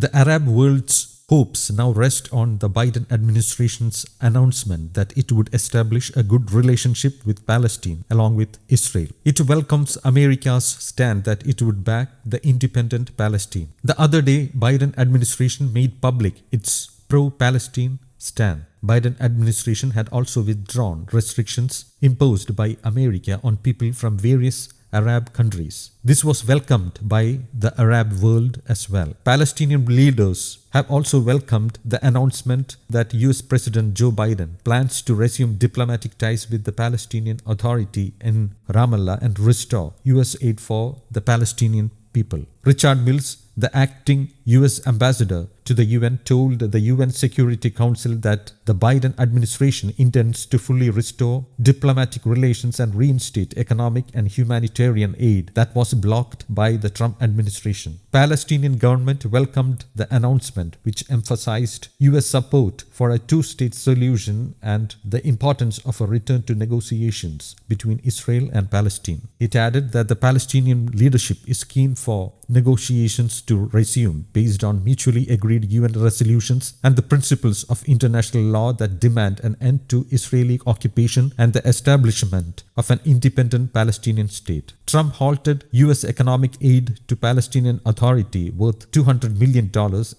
The Arab world's hopes now rest on the Biden administration's announcement that it would establish a good relationship with Palestine along with Israel. It welcomes America's stand that it would back the independent Palestine. The other day, Biden administration made public its pro-Palestine stand. Biden administration had also withdrawn restrictions imposed by America on people from various Arab countries. This was welcomed by the Arab world as well. Palestinian leaders have also welcomed the announcement that US President Joe Biden plans to resume diplomatic ties with the Palestinian Authority in Ramallah and restore US aid for the Palestinian people. Richard Mills, the acting US ambassador to the UN, told the UN Security Council that the Biden administration intends to fully restore diplomatic relations and reinstate economic and humanitarian aid that was blocked by the Trump administration. Palestinian government welcomed the announcement, which emphasized US support for a two-state solution and the importance of a return to negotiations between Israel and Palestine. It added that the Palestinian leadership is keen for negotiations to resume based on mutually agreed UN resolutions and the principles of international law that demand an end to Israeli occupation and the establishment of an independent Palestinian state. Trump halted US economic aid to Palestinian Authority worth $200 million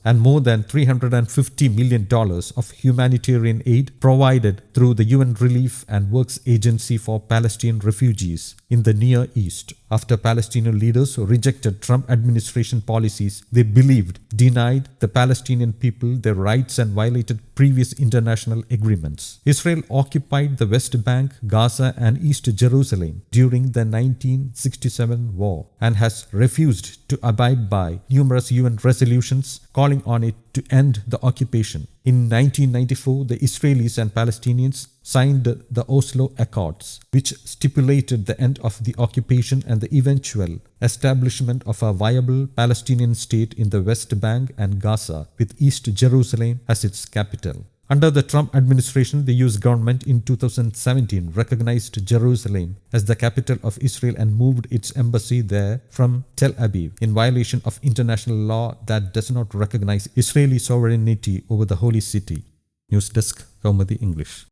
and more than $350 million of humanitarian aid provided through the UN Relief and Works Agency for Palestinian refugees in the Near East. After Palestinian leaders rejected Trump administration policies they believed denied the Palestinian people their rights and violated previous international agreements. Israel occupied the West Bank, Gaza and East Jerusalem during the 1967 war and has refused to abide by numerous UN resolutions calling on it to end the occupation. In 1994, the Israelis and Palestinians signed the Oslo Accords, which stipulated the end of the occupation and the eventual establishment of a viable Palestinian state in the West Bank and Gaza, with East Jerusalem as its capital. Under the Trump administration, the US government in 2017 recognized Jerusalem as the capital of Israel and moved its embassy there from Tel Aviv in violation of international law that does not recognize Israeli sovereignty over the holy city. News Desk, Kaumudy English.